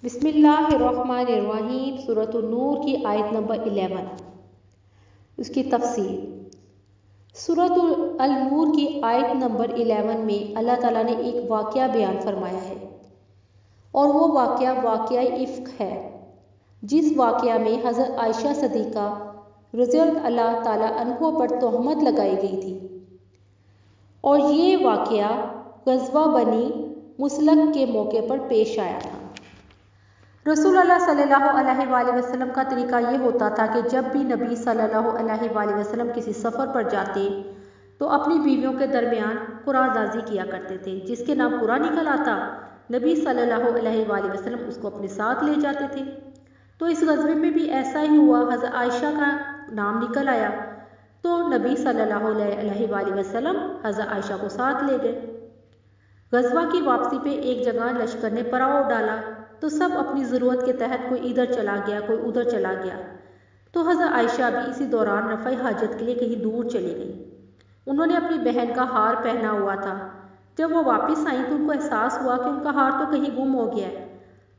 بسم اللہ الرحمن الرحیم۔ سورۃ النور کی آیت نمبر 11، اس کی تفسیر۔ سورۃ النور کی آیت نمبر 11 میں اللہ تعالیٰ نے ایک واقعہ بیان فرمایا ہے، اور وہ واقعہ افک ہے، جس واقعہ میں حضرت عائشہ صدیقہ رضی اللہ تعالیٰ عنہ پر تہمت لگائی گئی تھی، اور یہ واقعہ غزوہ بنی مصطلق کے موقع پر پیش آیا تھا۔ رسول اللہ صلی اللہ علیہ وآلہ وسلم کا طریقہ یہ ہوتا تھا کہ جب بھی نبی صلی اللہ علیہ وآلہ وسلم کسی سفر پر جاتے تو اپنی بیویوں کے درمیان قرعہ سازی کیا کرتے تھے۔ جس کے نام قرعہ نکل آتا، نبی صلی اللہ علیہ وآلہ وسلم اس کو اپنے ساتھ لے جاتے تھے۔ تو اس غزوے میں بھی ایسا ہی ہوا، حضرت عائشہ کا نام نکل آیا تو نبی صلی اللہ علیہ وآلہ وسلم حضرت عائشہ کو ساتھ لے گئے۔ غزوہ کی واپسی پہ ایک جگہ لشکر نے پڑاؤ ڈالا تو سب اپنی ضرورت کے تحت کوئی ادھر چلا گیا، کوئی ادھر چلا گیا۔ تو حضرت عائشہ بھی اسی دوران رفع حاجت کے لیے کہیں دور چلی گئی۔ انہوں نے اپنی بہن کا ہار پہنا ہوا تھا۔ جب وہ واپس آئیں تو ان کو احساس ہوا کہ ان کا ہار تو کہیں گم ہو گیا ہے،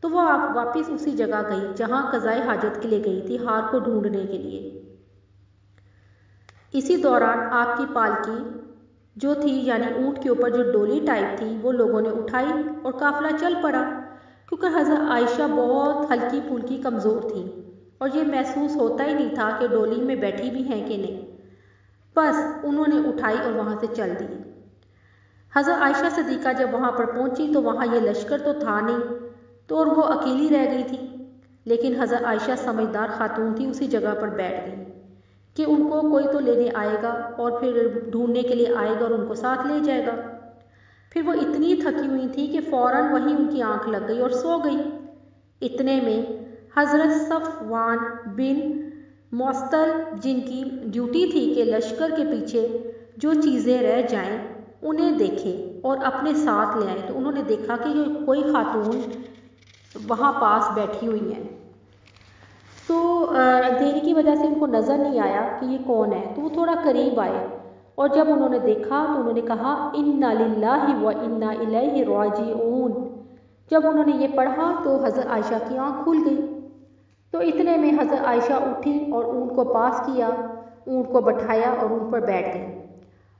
تو وہ واپس اسی جگہ گئی جہاں قضائے حاجت کے لیے گئی تھی، ہار کو ڈھونڈنے کے لیے۔ اسی دوران آپ کی پالکی جو تھی، یعنی اونٹ کے اوپر جو ڈولی ٹائپ تھی، وہ لوگوں نے اٹھائی اور قافلہ چل پڑا، کیونکہ حضرت عائشہ بہت ہلکی پھلکی کمزور تھی اور یہ محسوس ہوتا ہی نہیں تھا کہ ڈولی میں بیٹھی بھی ہیں کہ نہیں۔ بس انہوں نے اٹھائی اور وہاں سے چل دی۔ حضرت عائشہ صدیقہ جب وہاں پر پہنچی تو وہاں یہ لشکر تو تھا نہیں، تو اور وہ اکیلی رہ گئی تھی۔ لیکن حضرت عائشہ سمجھدار خاتون تھی، اسی جگہ پر بیٹھ گئی کہ ان کو کوئی تو لینے آئے گا اور پھر ڈھونڈنے کے لیے آئے گا اور ان کو ساتھ لے جائے گا۔ پھر وہ اتنی تھکی ہوئی تھی کہ فوراً وہیں ان کی آنکھ لگ گئی اور سو گئی۔ اتنے میں حضرت صفوان بن معطل، جن کی ڈیوٹی تھی کہ لشکر کے پیچھے جو چیزیں رہ جائیں انہیں دیکھے اور اپنے ساتھ لے آئے، تو انہوں نے دیکھا کہ کوئی خاتون وہاں پاس بیٹھی ہوئی ہیں۔ تو اندھیرے کی وجہ سے ان کو نظر نہیں آیا کہ یہ کون ہے، تو وہ تھوڑا قریب آئے، اور جب انہوں نے دیکھا تو انہوں نے کہا انا للہ و انا الیہ راجعون۔ جب انہوں نے یہ پڑھا تو حضرت عائشہ کی آنکھ کھل گئی۔ تو اتنے میں حضرت عائشہ اٹھی اور اونٹ کو پاس کیا، اونٹ کو بٹھایا اور اونٹ پر بیٹھ گئی،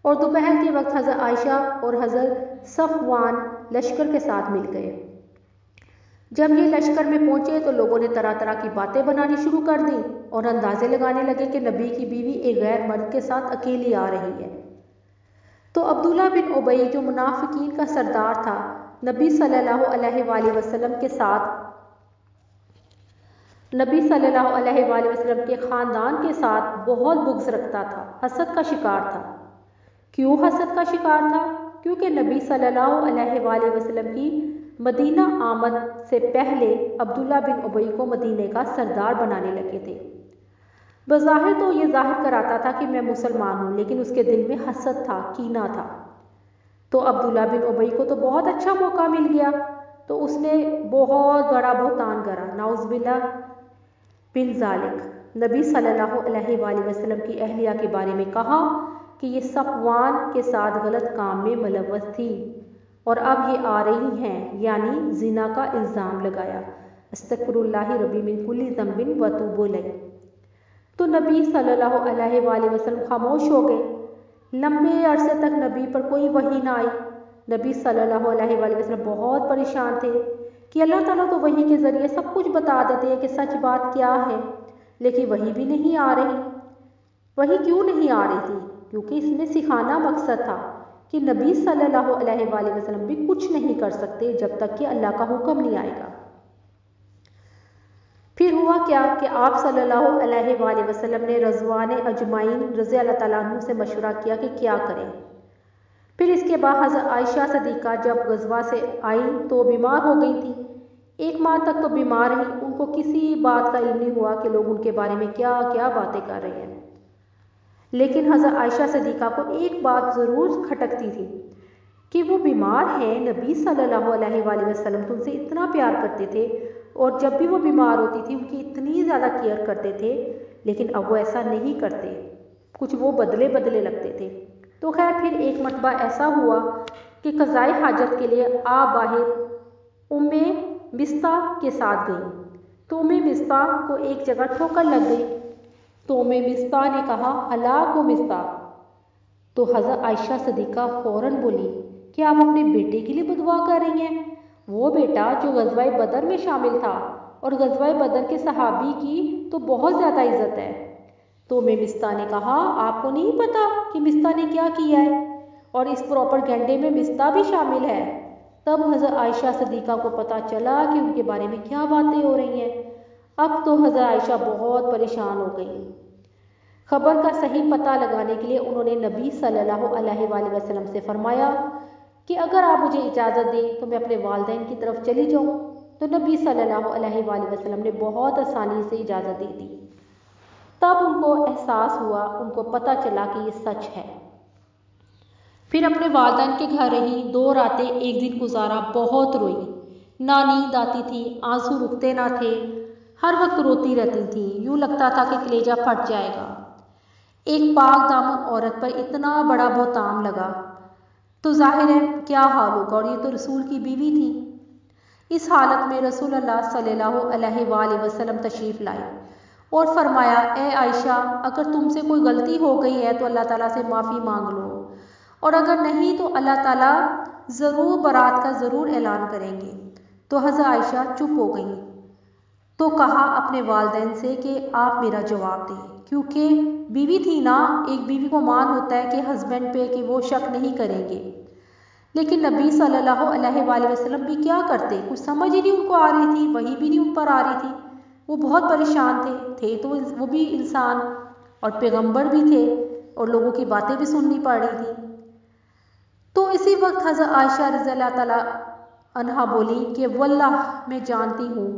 اور دوپہر کے وقت حضرت عائشہ اور حضرت صفوان لشکر کے ساتھ مل گئے۔ جب یہ لشکر میں پہنچے تو لوگوں نے طرح طرح کی باتیں بنانی شروع کر دیں اور اندازے لگانے لگے کہ نبی کی بیوی ایک غیر مرد کے ساتھ اکیلی آ رہی ہے۔ تو عبداللہ بن ابی جو منافقین کا سردار تھا، نبی صلی اللہ علیہ وآلہ وسلم کے ساتھ، نبی صلی اللہ علیہ وآلہ وسلم کے خاندان کے ساتھ بہت بغض رکھتا تھا، حسد کا شکار تھا۔ کیوں حسد کا شکار تھا؟ کیونکہ نبی صلی اللہ علیہ وآلہ وسلم کی مدینہ آمد سے پہلے عبداللہ بن ابی کو مدینہ کا سردار بنانے لگے تھے۔ بظاہر تو یہ ظاہر کراتا تھا کہ میں مسلمان ہوں، لیکن اس کے دل میں حسد تھا، کینہ تھا۔ تو عبداللہ بن ابی کو تو بہت اچھا موقع مل گیا، تو اس نے بہت بڑا بہتان گڑھا، نعوذ باللہ بن ذالک۔ نبی صلی اللہ علیہ وآلہ وسلم کی اہلیہ کے بارے میں کہا کہ یہ صفوان کے ساتھ غلط کام میں ملوث تھی اور اب یہ آ رہی ہیں، یعنی زنا کا الزام لگایا۔ استغفر اللہ ربی من کل ذنب واتوب الیہ۔ تو نبی صلی اللہ علیہ وآلہ وسلم خاموش ہو گئے۔ لمبے عرصے تک نبی پر کوئی وحی نہ آئی۔ نبی صلی اللہ علیہ وآلہ وسلم بہت پریشان تھے کہ اللہ تعالیٰ تو وحی کے ذریعے سب کچھ بتا دیتے ہیں کہ سچ بات کیا ہے، لیکن وحی بھی نہیں آ رہی۔ وحی کیوں نہیں آ رہی تھی؟ کیونکہ اس میں سکھانا مقصد تھا کہ نبی صلی اللہ علیہ وآلہ وسلم بھی کچھ نہیں کر سکتے جب تک کہ اللہ کا حکم نہیں آئے گا۔ پھر ہوا کیا کہ آپ صلی اللہ علیہ وآلہ وسلم نے رضوان اجمعین رضی اللہ تعالیٰ عنہ سے مشورہ کیا کہ کیا کریں۔ پھر اس کے بعد حضرت عائشہ صدیقہ جب غزوہ سے آئیں تو بیمار ہو گئی تھی، 1 ماہ تک تو بیمار رہی۔ ان کو کسی بات کا علم نہیں ہوا کہ لوگ ان کے بارے میں کیا کیا باتیں کر رہے ہیں۔ لیکن حضرت عائشہ صدیقہ کو ایک بات ضرور کھٹکتی تھی کہ وہ بیمار ہیں، نبی صلی اللہ علیہ وآلہ وسلم تو ان سے اتنا پیار کرتے تھے، اور جب بھی وہ بیمار ہوتی تھی ان کی اتنی زیادہ کیئر کرتے تھے، لیکن اب وہ ایسا نہیں کرتے، کچھ وہ بدلے بدلے لگتے تھے۔ تو خیر پھر ایک مرتبہ ایسا ہوا کہ قضائے حاجت کے لیے باہر مصطح کے ساتھ گئیں تو مصطح کو ایک جگہ ٹھوکر لگ گئی تو مصطح نے کہا ہلاک ہو مصطح۔ تو حضرت عائشہ صدیقہ فوراً بولی کہ آپ اپنے بیٹے کے لیے بدعا کر رہی ہیں، وہ بیٹا جو غزوہ بدر میں شامل تھا اور غزوہ بدر کے صحابی کی تو بہت زیادہ عزت ہے۔ تو مصطح نے کہا آپ کو نہیں پتا کہ مصطح نے کیا کیا ہے اور اس پروپیگنڈے میں مصطح بھی شامل ہے۔ تب حضرت عائشہ صدیقہ کو پتا چلا کہ ان کے بارے میں کیا باتیں ہو رہی ہیں۔ اب تو حضرت عائشہ بہت پریشان ہو گئی۔ خبر کا صحیح پتہ لگانے کے لیے انہوں نے نبی صلی اللہ علیہ وآلہ وسلم سے فرمایا کہ اگر آپ مجھے اجازت دیں تو میں اپنے والدین کی طرف چلی جاؤں۔ تو نبی صلی اللہ علیہ وآلہ وسلم نے بہت آسانی سے اجازت دے دی۔ تب ان کو احساس ہوا، ان کو پتہ چلا کہ یہ سچ ہے۔ پھر اپنے والدین کے گھر رہی، 2 راتیں 1 دن گزارا، بہت روئی، نہ نیند آتی تھی، آنسو رکتے نہ تھے، ہر وقت روتی رہتی تھی، یوں لگتا تھا کہ کلیجہ پھٹ جائے گا۔ ایک پاک دامن عورت پر اتنا بڑا بہتان لگا تو ظاہر ہے کیا حال ہوگا، اور یہ تو رسول کی بیوی تھی۔ اس حالت میں رسول اللہ صلی اللہ علیہ وآلہ وسلم تشریف لائے اور فرمایا اے عائشہ اگر تم سے کوئی غلطی ہو گئی ہے تو اللہ تعالیٰ سے معافی مانگ لو، اور اگر نہیں تو اللہ تعالیٰ ضرور برات کا ضرور اعلان کریں گے۔ تو حضرت عائشہ چپ ہو گئیں تو کہا اپنے والدین سے کہ آپ میرا جواب دیں، کیونکہ بیوی تھی نا، ایک بیوی کو مان ہوتا ہے کہ ہسبینڈ پہ کہ وہ شک نہیں کریں گے۔ لیکن نبی صلی اللہ علیہ وآلہ وسلم بھی کیا کرتے، کچھ سمجھ ہی نہیں ان کو آ رہی تھی، وہی بھی نہیں ان پر آ رہی تھی، وہ بہت پریشان تھے تو وہ بھی انسان اور پیغمبر بھی تھے اور لوگوں کی باتیں بھی سننی پڑ رہی تھی۔ تو اسی وقت حضرت عائشہ رضی اللہ تعالیٰ عنہا بولی کہ واللہ میں جانتی ہوں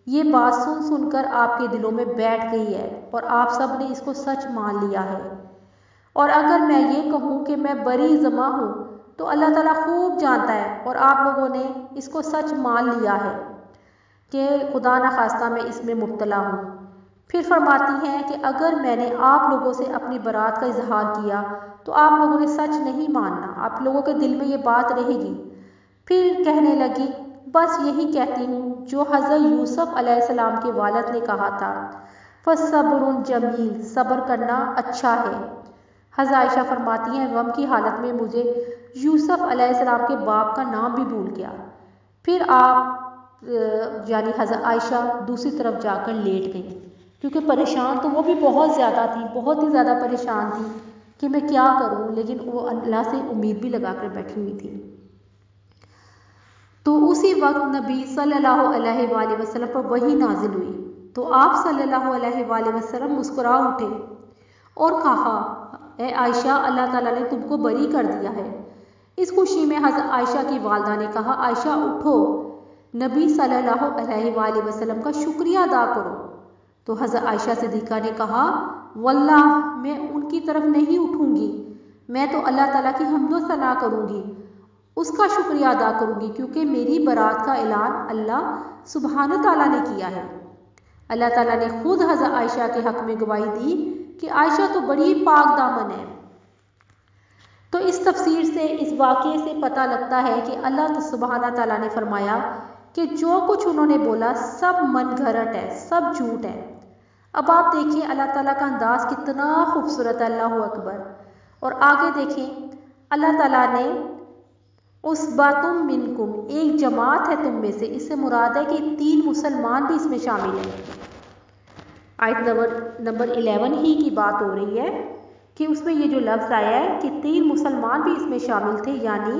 یہ بات سن کر آپ کے دلوں میں بیٹھ گئی ہے اور آپ سب نے اس کو سچ مان لیا ہے، اور اگر میں یہ کہوں کہ میں بری ذمہ ہوں تو اللہ تعالیٰ خوب جانتا ہے اور آپ لوگوں نے اس کو سچ مان لیا ہے کہ خدا نخواستہ میں اس میں مبتلا ہوں۔ پھر فرماتی ہیں کہ اگر میں نے آپ لوگوں سے اپنی برات کا اظہار کیا تو آپ لوگوں نے سچ نہیں ماننا، آپ لوگوں کے دل میں یہ بات رہے گی۔ پھر کہنے لگی بس یہی کہتی ہوں جو حضرت یوسف علیہ السلام کے والد نے کہا تھا فَصَبْرٌ جمیل، صبر کرنا اچھا ہے۔ حضرت عائشہ فرماتی ہیں غم کی حالت میں مجھے یوسف علیہ السلام کے باپ کا نام بھی بھول گیا۔ پھر آپ یعنی حضرت عائشہ دوسری طرف جا کر لیٹ گئیں، کیونکہ پریشان تو وہ بھی بہت زیادہ تھی، بہت ہی زیادہ پریشان تھی کہ میں کیا کروں، لیکن وہ اللہ سے امید بھی لگا کر بیٹھی ہوئی تھی۔ تو اسی وقت نبی صلی اللہ علیہ وآلہ وسلم پر وحی نازل ہوئی تو آپ صلی اللہ علیہ وآلہ وسلم مسکرا اٹھے اور کہا اے عائشہ اللہ تعالیٰ نے تم کو بری کر دیا ہے۔ اس خوشی میں حضرت عائشہ کی والدہ نے کہا عائشہ اٹھو، نبی صلی اللہ علیہ وآلہ وسلم کا شکریہ ادا کرو۔ تو حضرت عائشہ صدیقہ نے کہا واللہ میں ان کی طرف نہیں اٹھوں گی، میں تو اللہ تعالیٰ کی حمد و ثنا کروں گی، اس کا شکریہ ادا کروں گی، کیونکہ میری برات کا اعلان اللہ سبحانہ تعالیٰ نے کیا ہے۔ اللہ تعالیٰ نے خود حضرت عائشہ کے حق میں گواہی دی کہ عائشہ تو بڑی پاک دامن ہے۔ تو اس تفسیر سے اس واقعے سے پتہ لگتا ہے کہ اللہ سبحانہ تعالیٰ نے فرمایا کہ جو کچھ انہوں نے بولا سب من گھڑت ہے، سب جھوٹ ہے۔ اب آپ دیکھیں اللہ تعالیٰ کا انداز کتنا خوبصورت ہے، اللہ اکبر۔ اور آگے دیکھیں اللہ تعالیٰ نے اصباتم منکم، ایک جماعت ہے تم میں سے، اس سے مراد ہے کہ 3 مسلمان بھی اس میں شامل ہیں۔ آیت نمبر 11 ہی کی بات ہو رہی ہے کہ اس میں یہ جو لفظ آیا ہے کہ 3 مسلمان بھی اس میں شامل تھے، یعنی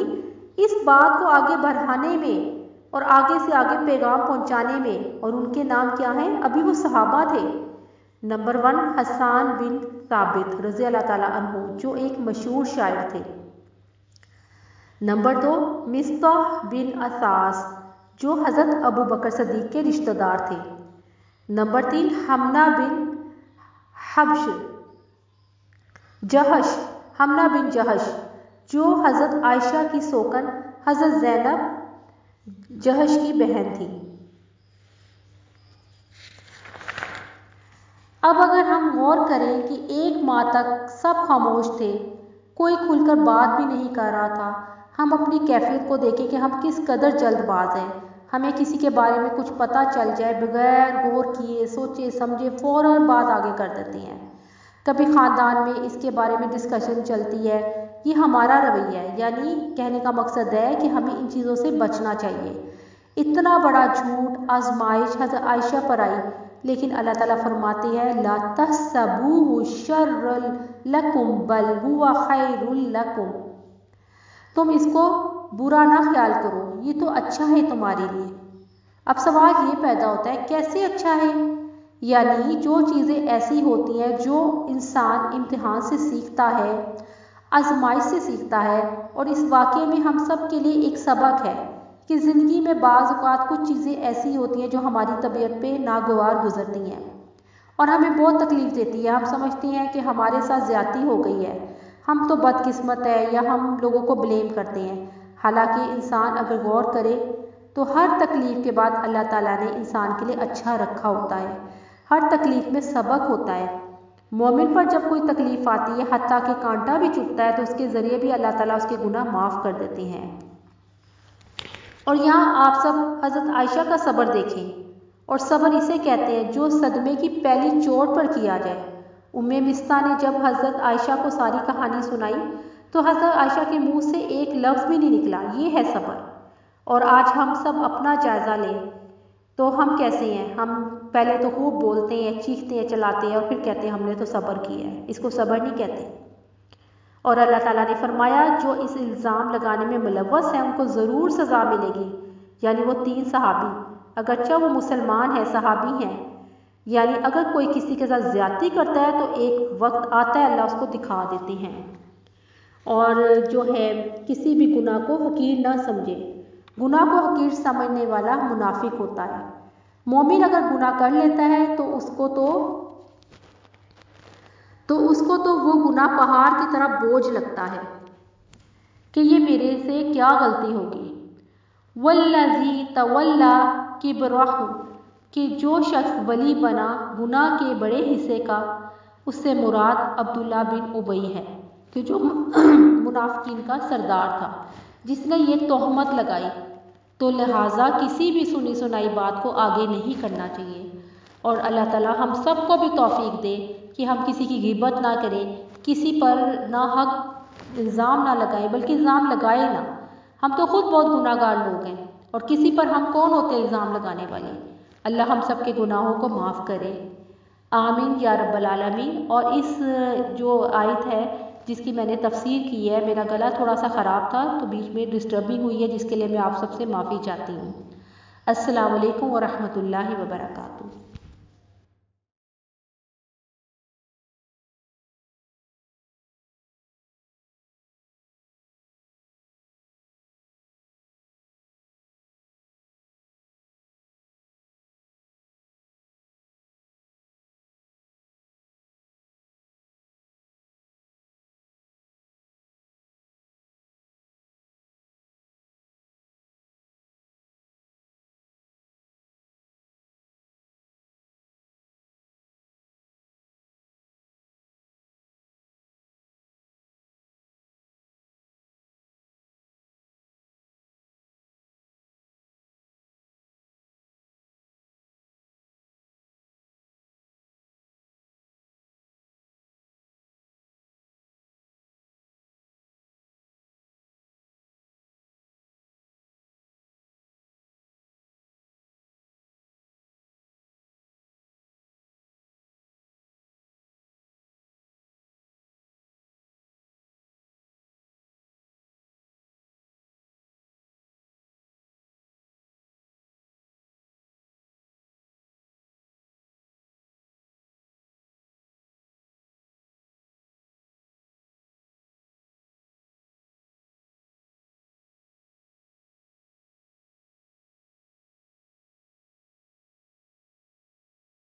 اس بات کو آگے بڑھانے میں اور آگے سے آگے پیغام پہنچانے میں۔ اور ان کے نام کیا ہیں؟ ابھی وہ صحابہ تھے۔ نمبر 1 حسان بن ثابت رضی اللہ تعالیٰ عنہ جو ایک مشہور شاعر تھے۔ نمبر 2 مصطح بن اساس جو حضرت ابو بکر صدیق کے رشتہ دار تھے۔ نمبر 3 حمنہ بن جہش جو حضرت عائشہ کی سوکن حضرت زینب جہش کی بہن تھی۔ اب اگر ہم غور کریں کہ 1 ماہ تک سب خاموش تھے، کوئی کھل کر بات بھی نہیں کر رہا تھا، ہم اپنی کیفیت کو دیکھیں کہ ہم کس قدر جلد باز ہیں۔ ہمیں کسی کے بارے میں کچھ پتہ چل جائے بغیر غور کیے سوچے سمجھے فوراً بات آگے کر دیتے ہیں۔ کبھی خاندان میں اس کے بارے میں ڈسکشن چلتی ہے، یہ ہمارا رویہ ہے، یعنی کہنے کا مقصد ہے کہ ہمیں ان چیزوں سے بچنا چاہیے۔ اتنا بڑا جھوٹ آزمائش حضرت عائشہ پر آئی، لیکن اللہ تعالیٰ فرماتے ہیں لا تحسبوہ شرا لکم بل ہوا خیر لکم، تم اس کو برا نہ خیال کرو، یہ تو اچھا ہے تمہارے لیے۔ اب سوال یہ پیدا ہوتا ہے کیسے اچھا ہے؟ یعنی جو چیزیں ایسی ہوتی ہیں جو انسان امتحان سے سیکھتا ہے، آزمائش سے سیکھتا ہے، اور اس واقعے میں ہم سب کے لیے ایک سبق ہے کہ زندگی میں بعض اوقات کچھ چیزیں ایسی ہوتی ہیں جو ہماری طبیعت پہ ناگوار گزرتی ہیں اور ہمیں بہت تکلیف دیتی ہے۔ ہم سمجھتے ہیں کہ ہمارے ساتھ زیادتی ہو گئی ہے، ہم تو بدقسمت ہے، یا ہم لوگوں کو بلیم کرتے ہیں۔ حالانکہ انسان اگر غور کرے تو ہر تکلیف کے بعد اللہ تعالیٰ نے انسان کے لیے اچھا رکھا ہوتا ہے، ہر تکلیف میں سبق ہوتا ہے۔ مومن پر جب کوئی تکلیف آتی ہے حتیٰ کہ کانٹا بھی چبھتا ہے تو اس کے ذریعے بھی اللہ تعالیٰ اس کے گناہ معاف کر دیتے ہیں۔ اور یہاں آپ سب حضرت عائشہ کا صبر دیکھیں، اور صبر اسے کہتے ہیں جو صدمے کی پہلی چوٹ پر کیا جائے۔ مصطح نے جب حضرت عائشہ کو ساری کہانی سنائی تو حضرت عائشہ کے منہ سے ایک لفظ بھی نہیں نکلا، یہ ہے صبر۔ اور آج ہم سب اپنا جائزہ لیں تو ہم کیسے ہیں؟ ہم پہلے تو خوب بولتے ہیں، چیختے ہیں، چلاتے ہیں، اور پھر کہتے ہیں ہم نے تو صبر کیا ہے۔ اس کو صبر نہیں کہتے۔ اور اللہ تعالیٰ نے فرمایا جو اس الزام لگانے میں ملوث ہیں ان کو ضرور سزا ملے گی، یعنی وہ 3 صحابی، اگرچہ وہ مسلمان ہیں، صحابی ہیں، یعنی اگر کوئی کسی کے ساتھ زیادتی کرتا ہے تو ایک وقت آتا ہے اللہ اس کو دکھا دیتے ہیں۔ اور جو ہے کسی بھی گناہ کو حقیر نہ سمجھے، گناہ کو حقیر سمجھنے والا منافق ہوتا ہے۔ مومن اگر گناہ کر لیتا ہے تو اس کو تو وہ گناہ پہاڑ کی طرح بوجھ لگتا ہے کہ یہ میرے سے کیا غلطی ہوگی۔ والذی تولی کبرہ، کہ جو شخص ولی بنا گناہ کے بڑے حصے کا، اس سے مراد عبداللہ بن ابی ہے کہ جو منافقین کا سردار تھا، جس نے یہ تہمت لگائی، تو لہٰذا کسی بھی سنی سنائی بات کو آگے نہیں کرنا چاہیے۔ اور اللہ تعالیٰ ہم سب کو بھی توفیق دے کہ ہم کسی کی غیبت نہ کریں، کسی پر ناحق الزام نہ لگائیں، بلکہ الزام لگائے نہ۔ ہم تو خود بہت گناہ گار لوگ ہیں، اور کسی پر ہم کون ہوتے ہیں الزام لگانے والے؟ اللہ ہم سب کے گناہوں کو معاف کرے، آمین یا رب العالمین۔ اور اس جو آیت ہے جس کی میں نے تفسیر کی ہے، میرا گلا تھوڑا سا خراب تھا تو بیچ میں ڈسٹربنگ ہوئی ہے، جس کے لیے میں آپ سب سے معافی چاہتی ہوں۔ السلام علیکم ورحمۃ اللہ وبرکاتہ۔